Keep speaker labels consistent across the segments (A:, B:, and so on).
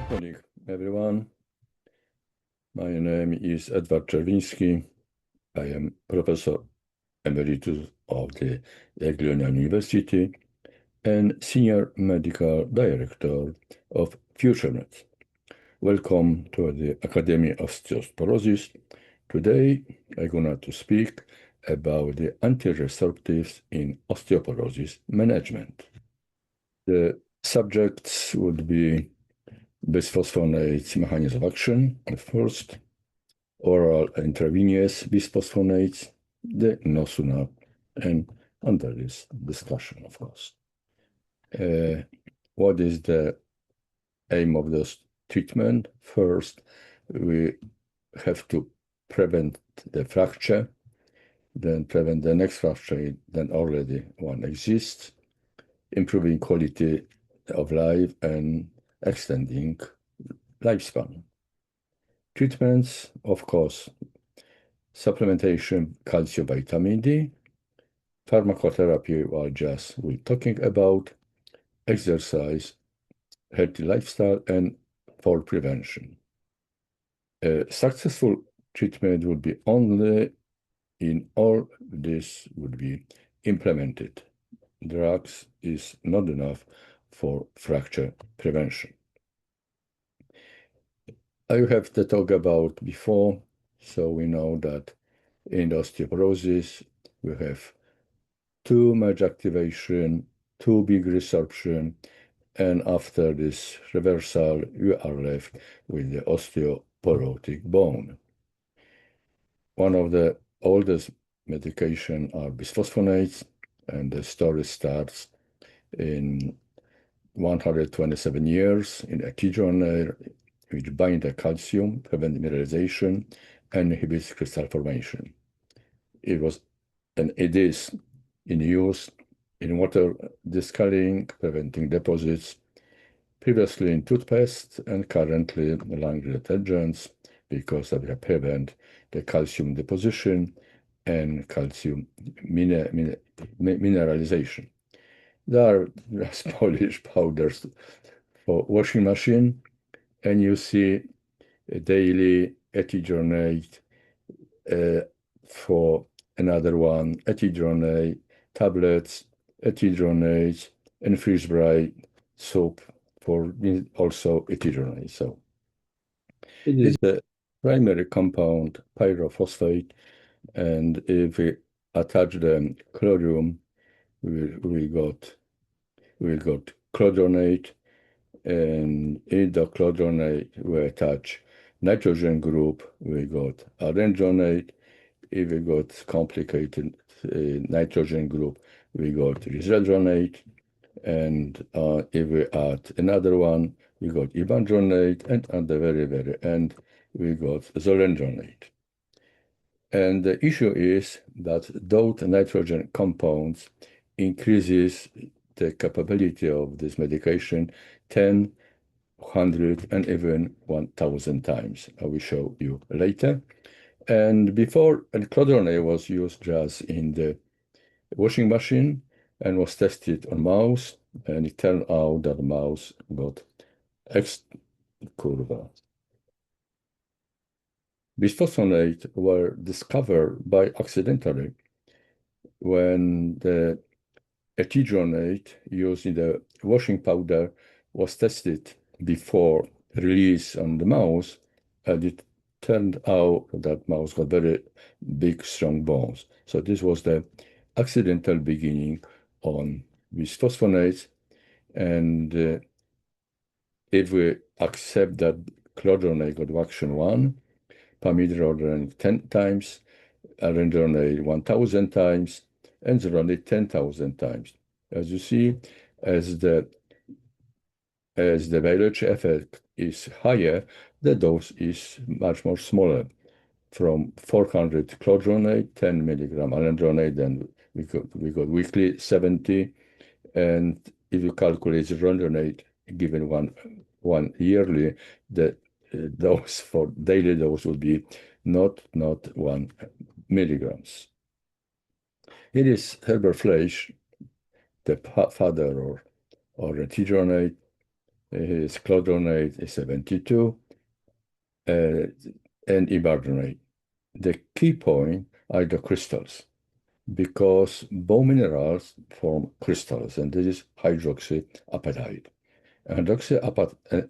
A: Good morning, everyone. My name is Edward Czerwiński. I am Professor Emeritus of the Jagiellonian University and Senior Medical Director of FutureMed. Welcome to the Academy of Osteoporosis. Today, I'm going to speak about the anti-resorptives in osteoporosis management. The subjects would be bisphosphonates mechanism of action, the first, oral intravenous bisphosphonates, the Denosumab, and under this discussion, of course. What is the aim of this treatment? First, we have to prevent the fracture, then prevent the next fracture, then already one exists, improving quality of life and extending lifespan. Treatments, of course, supplementation, calcium, vitamin D, pharmacotherapy, we're talking about, exercise, healthy lifestyle, and fall prevention. A successful treatment would be only in all this would be implemented. Drugs is not enough for fracture prevention. I have to talk about before, so we know that in osteoporosis, we have two merge activation, two big resorption, and after this reversal, you are left with the osteoporotic bone. One of the oldest medication are bisphosphonates, and the story starts in 127 years in adhesion, which bind the calcium, prevent mineralization, and inhibits crystal formation. It was, and it is in use in water discoloring, preventing deposits, previously in toothpaste and currently laundry detergents because of the prevent the calcium deposition and calcium mineralization. There are Polish powders for washing machine, and you see a daily adhesionate for another one, adhesionate tablets, adhesionate, and freeze dried soap for also adhesionate. So it is the primary compound pyrophosphate, and if we attach the chlorine, we got chlordronate, and in the chlordronate we attach nitrogen group, we got arendronate. If we got complicated nitrogen group, we got resorption, and if we add another one, we got Ibandronate, and at the very, very end, we got zolendronate. And the issue is that those nitrogen compounds increases the capability of this medication 10, 100, and even 1,000 times. I will show you later. And before, chlordronate was used just in the washing machine and was tested on mouse, and it turned out that the mouse got X curve. Bisphosphonates were discovered by accidentally when the adhesionate used in the washing powder was tested before release on the mouse, and it turned out that mouse got very big, strong bones. So this was the accidental beginning on bisphosphonates, and if we accept that chlordronate got action 1, pamidronate 10 times, arendronate 1,000 times, and zeronate 10,000 times. As you see, as the biology effect is higher, the dose is much more smaller. From 400 chlordronate, 10 milligram arendronate, then we got weekly 70, and if you calculate zeronate given one yearly, the dose for daily dose would be not 1 milligrams. It is Herbert Fleisch, the father or adhesionate, is clodronate is 72, and ibandronate. The key point are the crystals, because bone minerals form crystals, and this is hydroxyapatite. Hydroxyapatite, and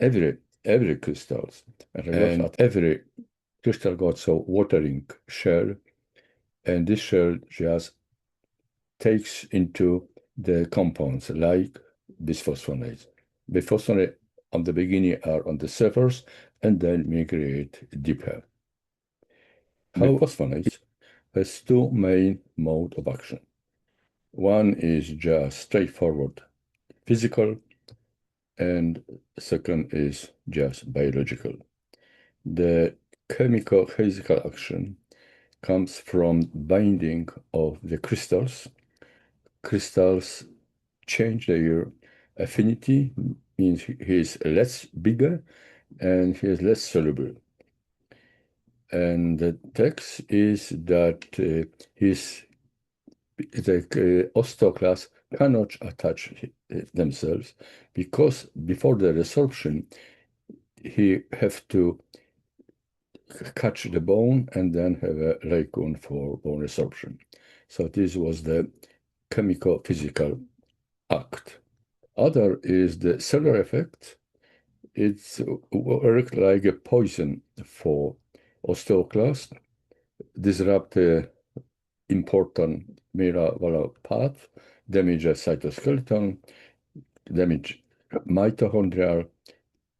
A: every crystals, and every crystal got a watering shell, and this shell just takes into the compounds like bisphosphonates. Bisphosphonates on the beginning are on the surface and then migrate deeper. Bisphosphonates has two main modes of action. One is just straightforward physical, and second is just biological. The chemical physical action comes from binding of the crystals. Crystals change their affinity, means he is less bigger and he is less soluble. And the text is that the osteoclast cannot attach themselves, because before the resorption, he have to catch the bone and then have a raccoon for bone resorption. So this was the chemical physical act. Other is the cellular effect. It's worked like a poison for osteoclast, disrupt the important mineral path, damage the cytoskeleton, damage mitochondrial,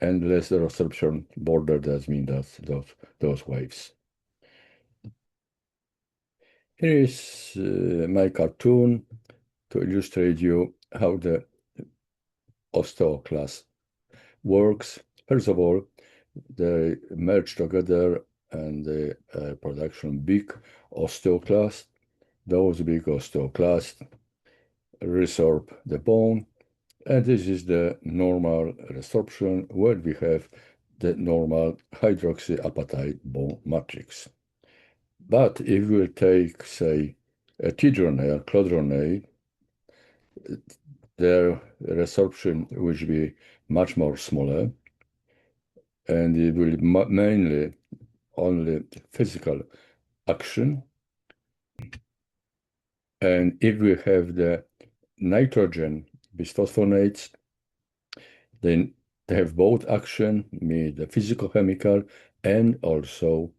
A: and less the resorption border. That means those waves. Here is my cartoon to illustrate you how the osteoclast works. First of all, they merge together and they production big osteoclast. Those big osteoclasts resorb the bone, and this is the normal resorption where we have the normal hydroxyapatite bone matrix. But if we take, say, a tidronate, clodronate, their resorption will be much more smaller, and it will mainly only physical action. And if we have the nitrogen bisphosphonates, then they have both action, mean the physicochemical and also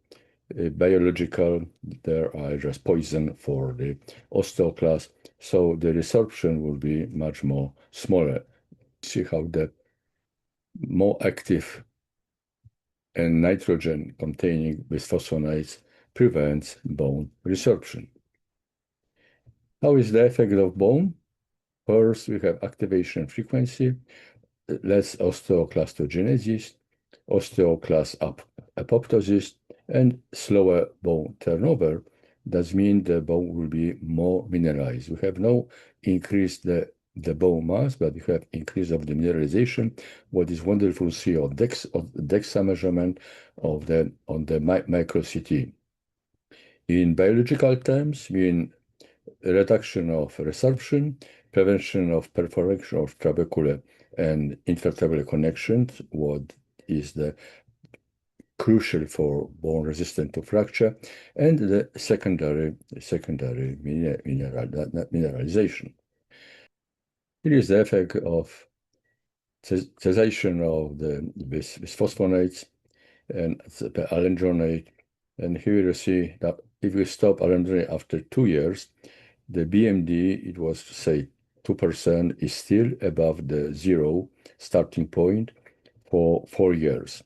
A: biological. There are just poison for the osteoclast, so the resorption will be much more smaller. See how the more active and nitrogen containing bisphosphonates prevents bone resorption. How is the effect of bone? First, we have activation frequency, less osteoclastogenesis, osteoclast apoptosis, and slower bone turnover. That means the bone will be more mineralized. We have no increase the bone mass, but we have increase of the mineralization. What is wonderful to see on DEXA measurement on the micro CT. In biological terms, mean reduction of resorption, prevention of perforation of trabecular and intervertebral connections, what is the crucial for bone resistant to fracture, and the secondary mineralization. It is the effect of cessation of the bisphosphonates and the alendronate. And here you see that if we stop alendronate after 2 years, the BMD, it was, say, 2%, is still above the zero starting point for 4 years.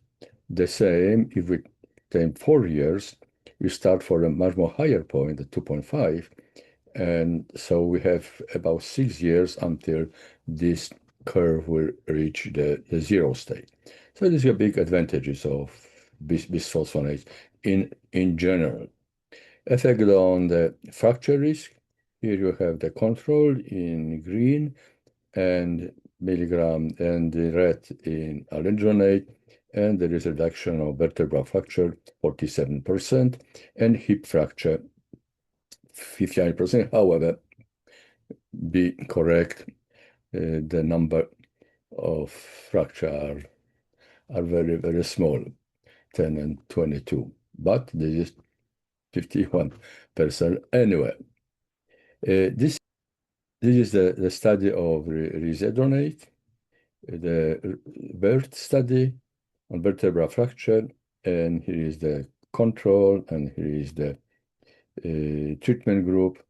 A: The same, if we take 4 years, we start for a much more higher point, the 2.5, and so we have about 6 years until this curve will reach the zero state. So these are big advantages of bisphosphonates in general. Effect on the fracture risk. Here you have the control in green and milligram, and the red in alendronate, and there is a reduction of vertebral fracture 47% and hip fracture 59%. However, be correct, the number of fracture are very, very small, 10 and 22. But this is 51% anyway. This is the study of resorption, the BERT study on vertebral fracture, and here is the control, and here is the treatment group.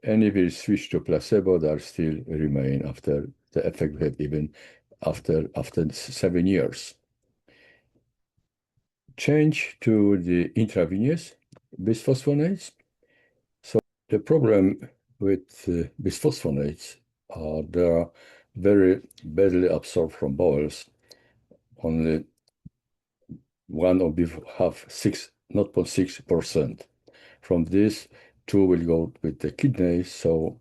A: And if we switch to placebo, there still remain after the effect we have even after 7 years. Change to the intravenous bisphosphonates. So the problem with bisphosphonates are they are very badly absorbed from bowels. Only one of them have 0.6%. From this, 2 will go with the kidneys, so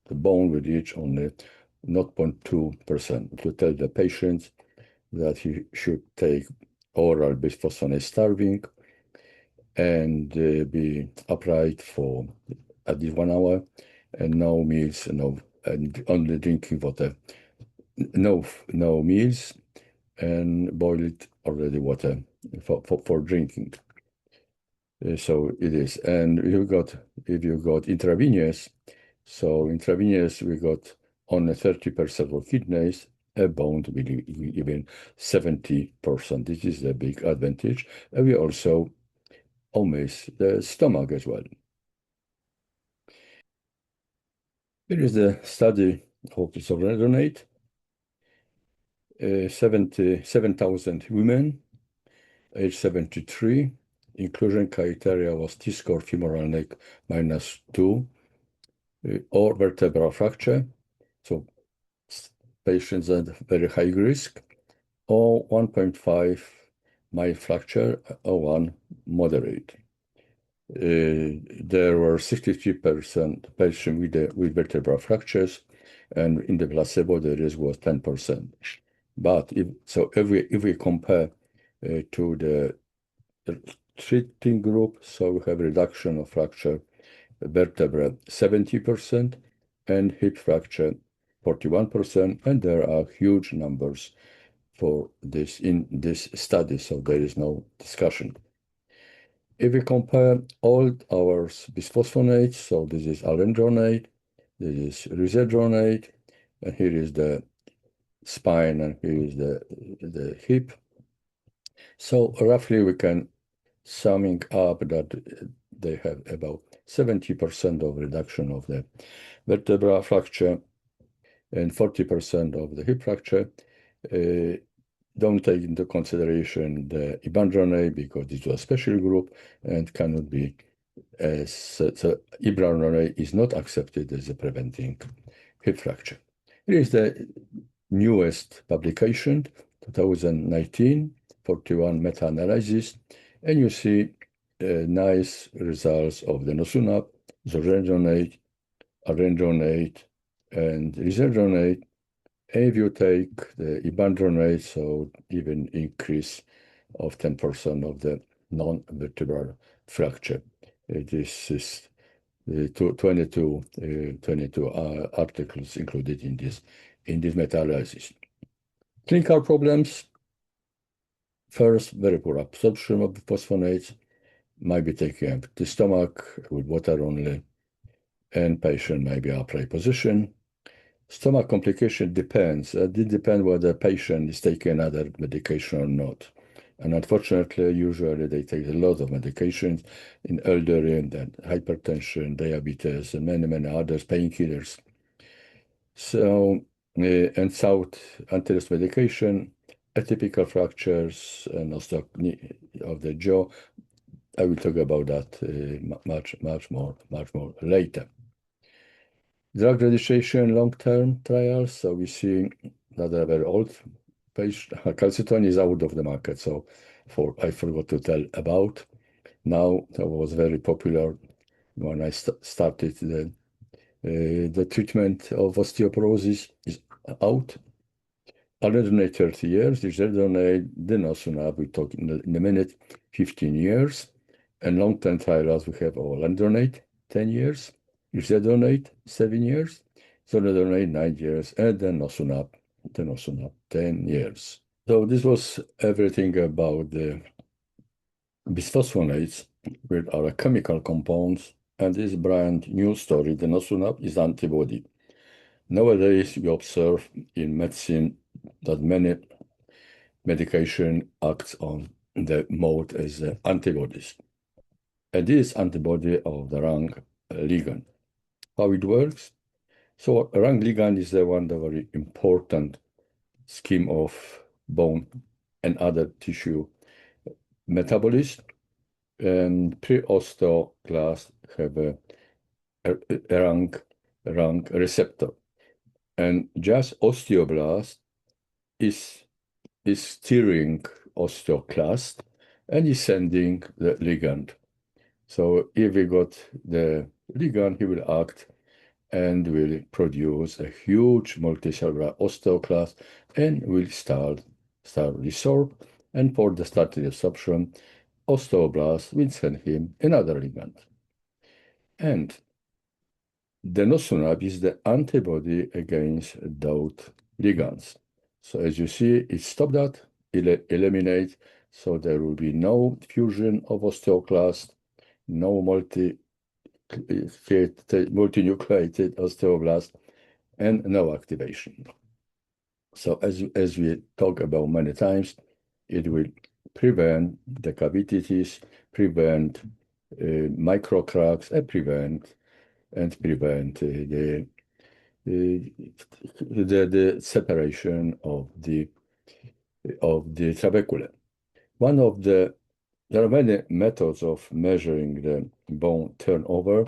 A: the bone will reach only 0.2%. To tell the patient that he should take oral bisphosphonate starving and be upright for at least 1 hour, and no meals, and only drinking water. No meals, and boiled already water for drinking. So it is. And if you got intravenous, so intravenous we got only 30% of kidneys, a bone will even 70%. This is a big advantage. And we also omit the stomach as well. Here is the study of Ibandronate. 7,000 women, age 73. Inclusion criteria was T-score femoral neck -2 or vertebral fracture. So patients at very high risk, or 1.5 mild fracture or 1 moderate. There were 63% patients with vertebral fractures, and in the placebo the risk was 10%. But if we compare to the treating group, so we have reduction of fracture vertebra 70% and hip fracture 41%, and there are huge numbers for this in this study, so there is no discussion. If we compare all our bisphosphonates, so this is Ibandronate, this is resorption, and here is the spine, and here is the hip. So roughly we can summing up that they have about 70% of reduction of the vertebral fracture and 40% of the hip fracture. Don't take into consideration the Ibandronate because this was a special group and cannot be so Ibandronate is not accepted as a preventing hip fracture. Here is the newest publication, 2019, 41 meta-analysis, and you see nice results of the Denosumab, Ibandronate, Ibandronate, and resorption. If you take the Ibandronate, so even increase of 10% of the non-vertebral fracture. This is 22 articles included in this meta-analysis. Clinical problems. First, very poor absorption of phosphonates, might be taking empty stomach with water only, and patient may be upright position. Stomach complication depends. It depends whether the patient is taking other medication or not. And unfortunately, usually they take a lot of medications in elderly, and then hypertension, diabetes, and many others, painkillers. So, and south anti-rest medication, atypical fractures, and osteoporosis of the jaw. I will talk about that much more later. Drug registration long-term trials. So we see that they're very old. Calcitonin is out of the market. So I forgot to tell about. Now that was very popular when I started the treatment of osteoporosis is out. Ibandronate 30 years, resorption, Denosumab, we talk in a minute, 15 years. And long-term trials, we have Ibandronate, 10 years, resorption, 7 years, Ibandronate, 9 years, and Denosumab. 10 years. So this was everything about the bisphosphonates, which are chemical compounds, and this brand new story, denosumab, is antibody. Nowadays, we observe in medicine that many medication acts on the mode as antibodies. And this antibody of the rank ligand. How it works? So rank ligand is the one, the very important scheme of bone and other tissue metabolism. And pre-osteoclast have a rank receptor. And just osteoblast is steering osteoclast and is sending the ligand. So if we got the ligand, he will act and will produce a huge multicellular osteoclast and will start resorb. And for the started resorption, osteoblast will send him another ligand. And denosumab is the antibody against those ligands. So as you see, it stopped that, it eliminates, so there will be no fusion of osteoclast, no multinucleated osteoblast, and no activation. So as we talk about many times, it will prevent the cavities, prevent microcracks, and prevent the separation of the trabecula. There are many methods of measuring the bone turnover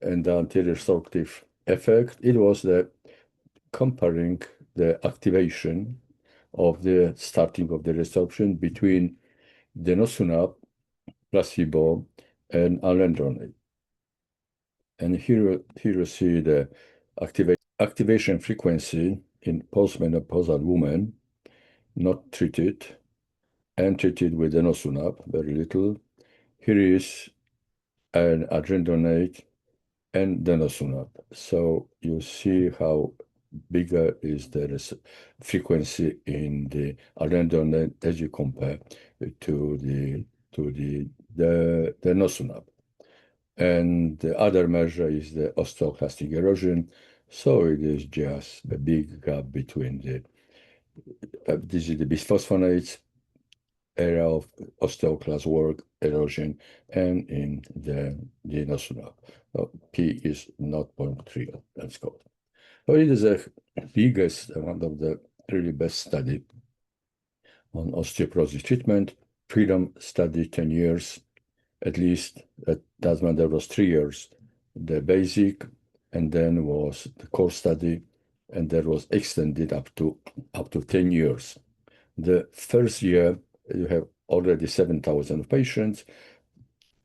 A: and the anti-resorptive effect. It was the comparing the activation of the starting of the resorption between denosumab, placebo, and alendronate. And here you see the activation frequency in postmenopausal women not treated and treated with denosumab, very little. Here is an adrenaline and denosumab. So you see how bigger is the frequency in the adrenaline as you compare to the denosumab. And the other measure is the osteoclastic erosion. So it is just a big gap between this is the bisphosphonates area of osteoclast work, erosion, and in the denosumab. P is 0.3, that's called. So it is the biggest, one of the really best study on osteoporosis treatment. Freedom study, 10 years, at least. That's when there was 3 years, the basic, and then was the core study, and that was extended up to 10 years. The first year, you have already 7,000 patients,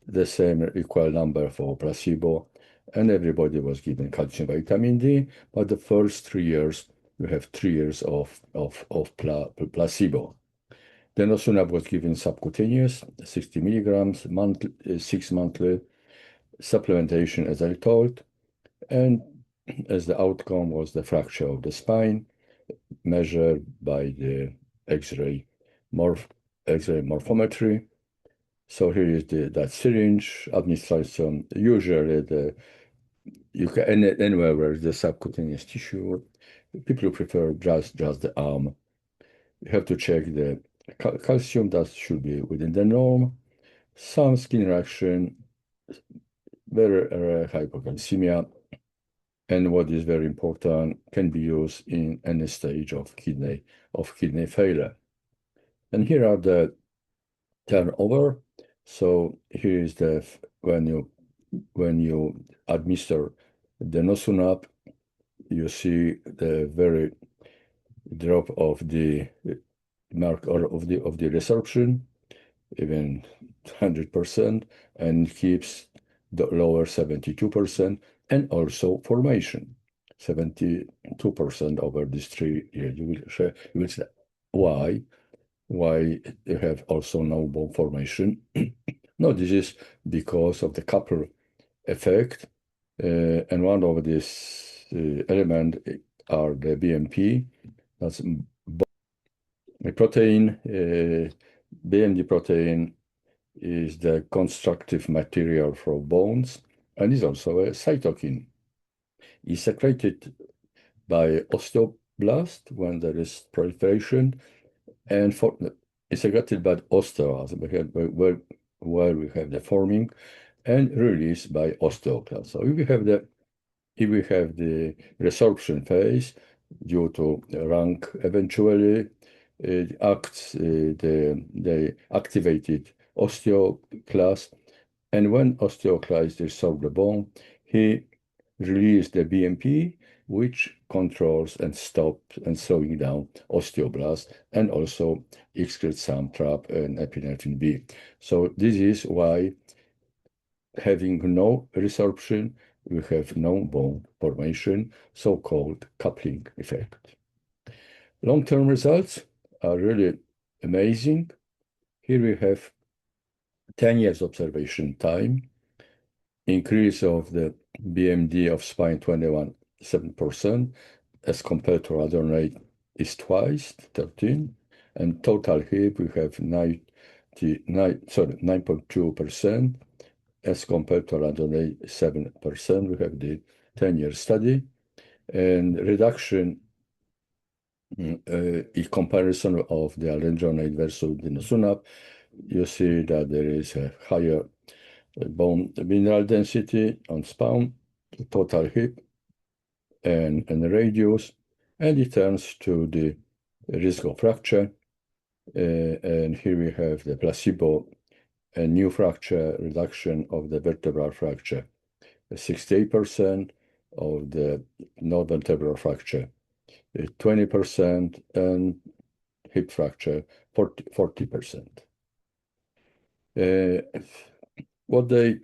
A: the same equal number for placebo, and everybody was given calcium vitamin D, but the first 3 years, you have 3 years of placebo. Denosumab was given subcutaneous, 60 milligrams, 6 monthly, supplementation, as I told, and as the outcome was the fracture of the spine, measured by the X-ray morphometry. So here is that syringe administration. Usually, you can anywhere where the subcutaneous tissue. People prefer just the arm. You have to check the calcium that should be within the norm. Some skin reaction, very rare hypocalcemia, and what is very important, can be used in any stage of kidney failure. And here are the turnover. So here is the when you administer denosumab, you see the very drop of the mark or of the resorption, even 100%, and keeps the lower 72%, and also formation 72% over these 3 years. You will see why you have also no bone formation. No, this is because of the couple effect, and one of these element are the BMP, that's A protein, BMD protein, is the constructive material for bones and is also a cytokine. It's secreted by osteoblast when there is proliferation, and it's secreted by osteoblast where we have the forming, and released by osteoclast. So if we have the resorption phase due to rank, eventually it acts the activated osteoclast, and when osteoclast resorb the bone, he releases the BMP, which controls and stops and slowing down osteoblast, and also excretes some trap and epinephrine B. So this is why, having no resorption, we have no bone formation, so-called coupling effect. Long-term results are really amazing. Here we have 10 years observation time, increase of the BMD of spine 21.7%, as compared to adrenate is twice, 13, and total hip we have 9.2%, as compared to adrenate 7%. We have the 10-year study, and reduction in comparison of the Ibandronate versus Denosumab. You see that there is a higher bone mineral density on spine, total hip, and radius, and it turns to the risk of fracture. And here we have the placebo and new fracture reduction of the vertebral fracture, 68% of the non-vertebral fracture, 20%, and hip fracture, 40%. What they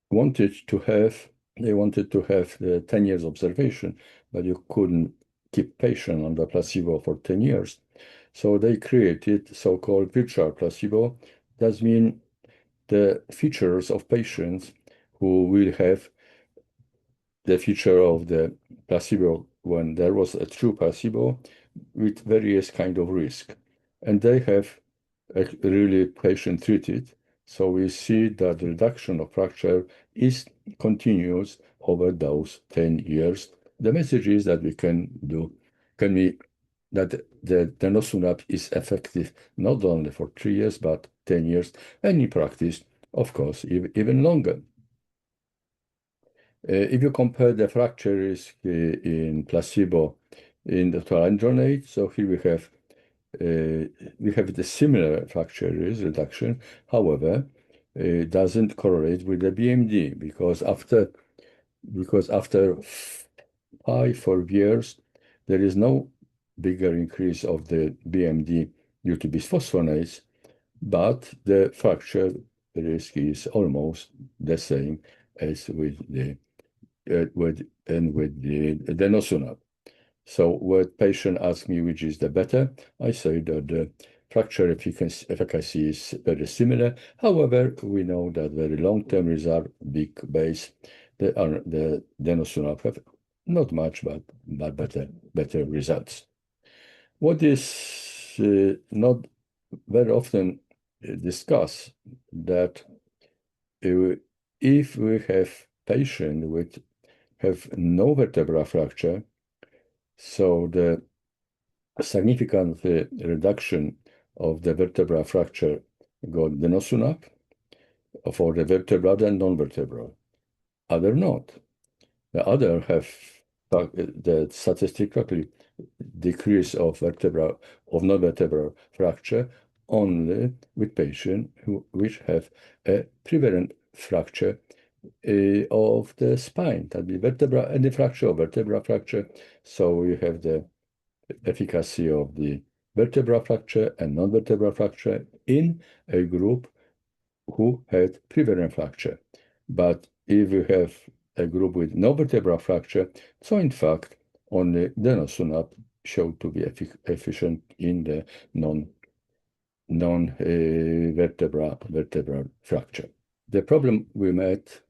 A: wanted to have the 10 years observation, but you couldn't keep patient on the placebo for 10 years. So they created so-called virtual placebo. That means the features of patients who will have the feature of the placebo when there was a true placebo with various kind of risk. And they have really patient treated. So we see that the reduction of fracture is continuous over those 10 years. The message is that that the denosumab is effective not only for 3 years, but 10 years, and in practice, of course, even longer. If you compare the fracture risk in placebo in the Ibandronate, so here we have the similar fracture risk reduction. However, it doesn't correlate with the BMD because after 4 years, there is no bigger increase of the BMD due to bisphosphonates, but the fracture risk is almost the same as with the denosumab. So when patient asks me which is the better, I say that the fracture efficacy is very similar. However, we know that very long-term results, big base, the denosumab have not much, but better results. What is not very often discussed, that if we have patient have no vertebral fracture, so the significant reduction of the vertebral fracture got denosumab for the vertebral and non-vertebral. Other not. The other have the statistically decrease of non-vertebral fracture only with patients which have a prevalent fracture of the spine, that be vertebral, any fracture of vertebral fracture. So we have the efficacy of the vertebral fracture and non-vertebral fracture in a group who had prevalent fracture. But if we have a group with no vertebral fracture, so in fact, only denosumab showed to be efficient in the non-vertebral fracture. The problem we met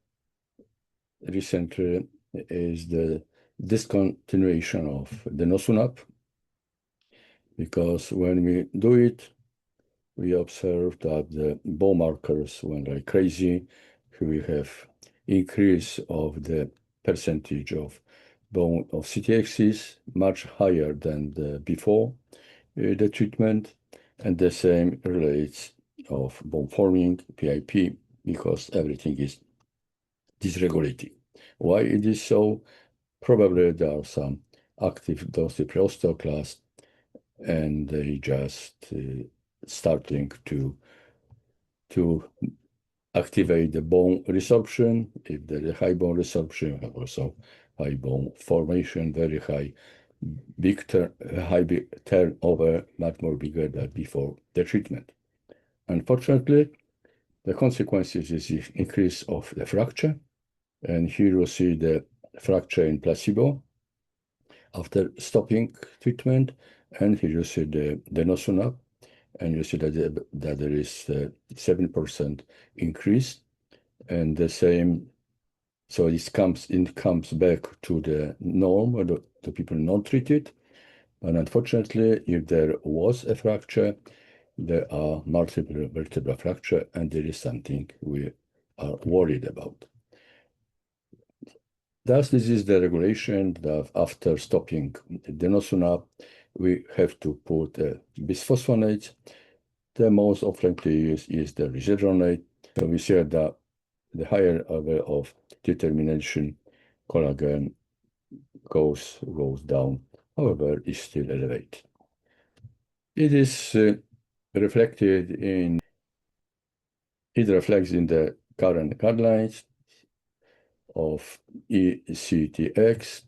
A: recently is the discontinuation of denosumab. because when we do it, we observe that the bone markers went like crazy. We have increase of the percentage of bone of CTXs much higher than the before the treatment, and the same relates of bone forming PIP because everything is dysregulating. Why it is so? Probably there are some active dose osteoclast, and they just starting to activate the bone resorption. If there is high bone resorption, you have also high bone formation, very high, big turnover, much more bigger than before the treatment. Unfortunately, the consequences is the increase of the fracture, and here you see the fracture in placebo after stopping treatment, and here you see the Denosumab, and you see that there is a 7% increase, and the same. So it comes back to the norm, or the people not treated. And unfortunately, if there was a fracture, there are multiple vertebral fracture, and there is something we are worried about. Thus, this is the regulation that after stopping denosumab, we have to put bisphosphonates. The most often used is the resorption. So we see that the higher level of determination collagen goes down, however, is still elevated. It is reflected in, it reflects in the current guidelines of ECTX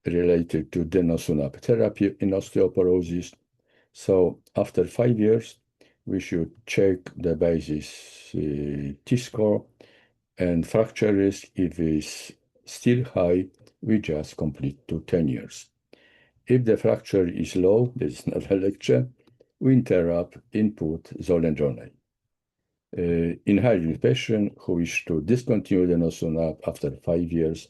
A: related to denosumab therapy in osteoporosis. So after 5 years, we should check the basis T-score, and fracture risk, if it's still high, we just complete to 10 years. If the fracture is low, this is not a lecture, we interrupt input zoledronate. In high-risk patient who wish to discontinue denosumab after 5 years,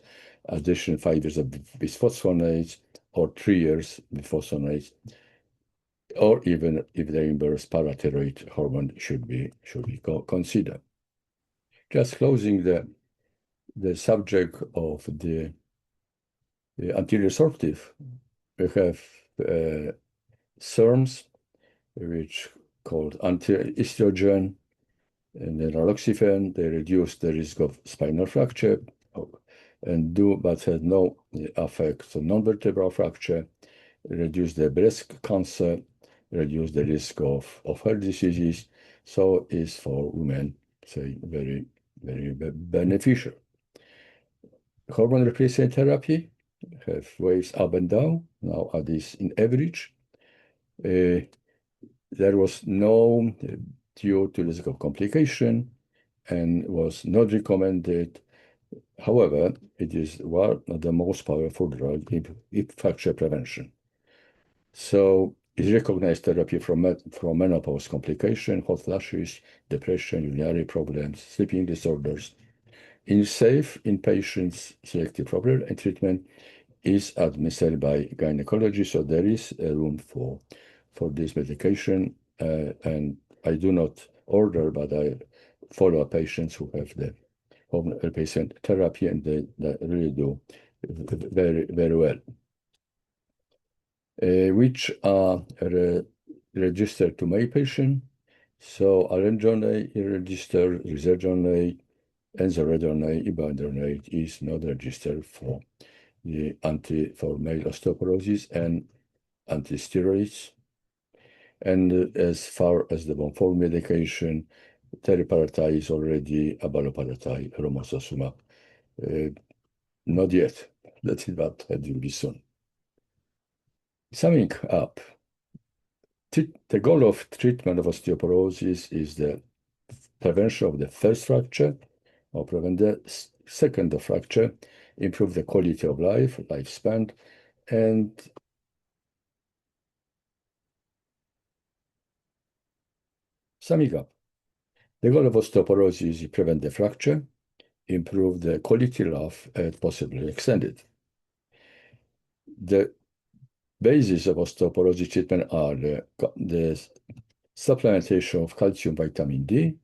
A: addition 5 years of bisphosphonates, or 3 years bisphosphonates, or even if the inverse parathyroid hormone should be considered. Just closing the subject of the antiresorptive, we have SERMs, which called anti-estrogen, and the raloxifene. They reduce the risk of spinal fracture, but had no effect on non-vertebral fracture, reduce the breast cancer, reduce the risk of heart diseases. So is for women, say, very, very beneficial. Hormone replacement therapy have waves up and down. Now at this in average. There was no due to risk of complication and was not recommended. However, it is one of the most powerful drugs in fracture prevention. So it's recognized therapy from menopause complication, hot flashes, depression, urinary problems, sleeping disorders. In safe in patients selected proper and treatment is administered by gynecology, so there is a room for this medication, and I do not order, but I follow patients who have the hormone replacement therapy, and they really do very, very well. Which are registered to my patient. So alendronate is registered, resorption, and zoledronate, ibandronate is not registered for the for male osteoporosis and antisteroids. And as far as the bone form medication, teriparatide is already abaloparatide, romosozumab. Not yet. That's it, but it will be soon. Summing up, the goal of treatment of osteoporosis is the prevention of the first fracture, or prevent the second fracture, improve the quality of life, lifespan, and summing up. The goal of osteoporosis is to prevent the fracture, improve the quality of life, and possibly extend it. The basis of osteoporosis treatment are the supplementation of calcium, vitamin D,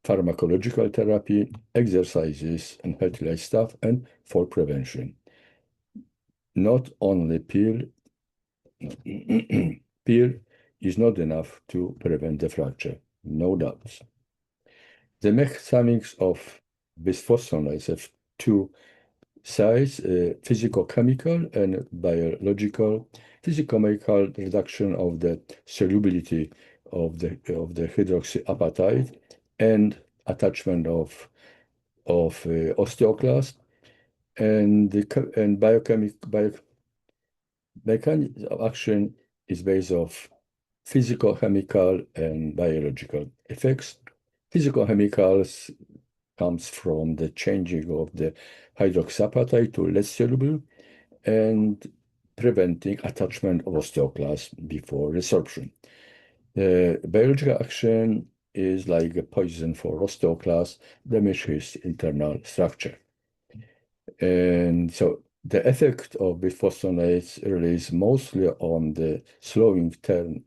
A: pharmacological therapy, exercises, and healthy lifestyle, and fall prevention. Not only pill is not enough to prevent the fracture, no doubts. The mechanics of bisphosphonates have two sides, physicochemical and biological. Physicochemical reduction of the solubility of the hydroxyapatite and attachment of osteoclast, and the biochemical mechanism of action is based of physicochemical and biological effects. Physicochemicals comes from the changing of the hydroxyapatite to less soluble and preventing attachment of osteoclast before resorption. The biological action is like a poison for osteoclast, damage his internal structure. And so the effect of bisphosphonates relies mostly on the slowing turnover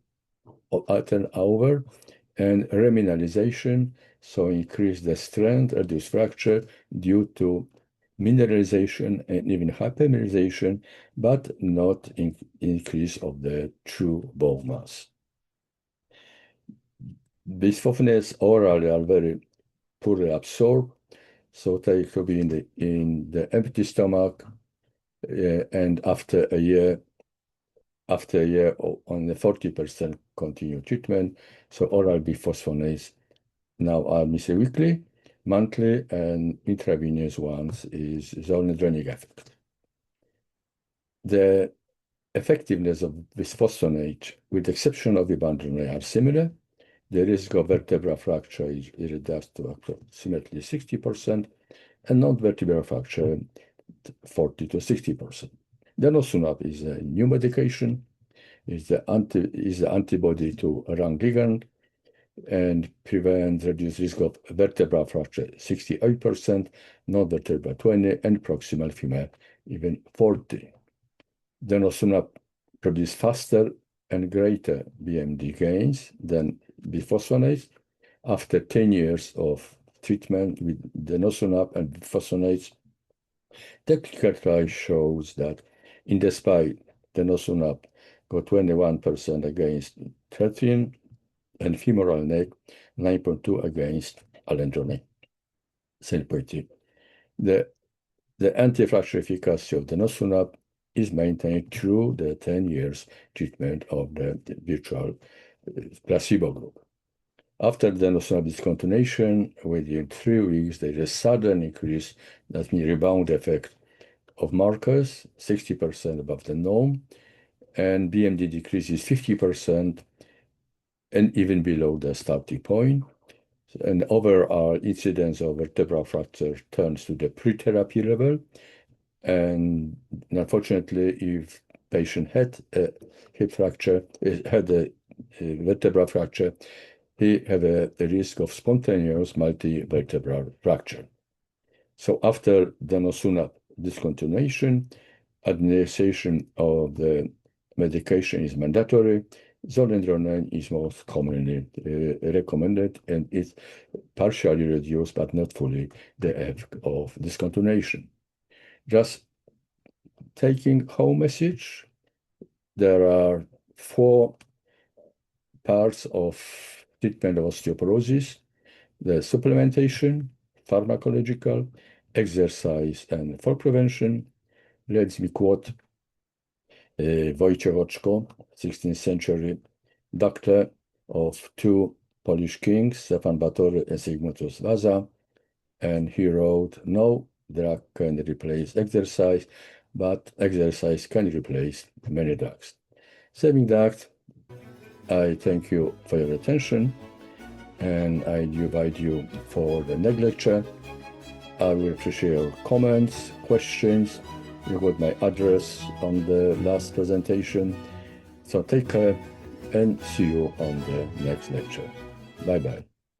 A: and remineralization, so increase the strength, reduce fracture due to mineralization and even hypermineralization, but not increase of the true bone mass. Bisphosphonates orally are very poorly absorbed, so they could be in the empty stomach, and after a year, only 40% continue treatment. So oral bisphosphonates now are administered weekly, monthly, and intravenous ones is zone draining effect. The effectiveness of bisphosphonate, with the exception of Ibandronate, are similar. The risk of vertebral fracture is reduced to approximately 60%, and non-vertebral fracture 40 to 60%. Denosumab is a new medication, is the antibody to RAN ligand, and reduce risk of vertebral fracture 68%, non-vertebral 20%, and proximal femur even 40%. Denosumab produce faster and greater BMD gains than bisphosphonates. After 10 years of treatment with denosumab and bisphosphonates, technical trial shows that despite denosumab got 21% against 13, and femoral neck 9.2 against alendronate 7.3. The anti-fracture efficacy of denosumab is maintained through the 10 years treatment of the virtual placebo group. After denosumab discontinuation, within 3 weeks, there is a sudden increase, that means rebound effect of markers, 60% above the norm, and BMD decreases 50% and even below the starting point. And overall incidence of vertebral fracture turns to the pre-therapy level. And unfortunately, if patient had a hip fracture, had a vertebral fracture, he have a risk of spontaneous multivertebral fracture. So after denosumab discontinuation, administration of the medication is mandatory. Zoledronate is most commonly recommended, and it's partially reduced, but not fully, the effect of discontinuation. Just taking home message, there are 4 parts of treatment of osteoporosis: the supplementation, pharmacological, exercise, and fall prevention. Let me quote Wojciech Oczko, 16th century doctor of 2 Polish kings, Stefan Batory and Zygmuntus Waza, and he wrote, "No drug can replace exercise, but exercise can replace many drugs." Saying that, I thank you for your attention, and I invite you for the next lecture. I will appreciate your comments, questions. You got my address on the last presentation. So take care and see you on the next lecture. Bye-bye.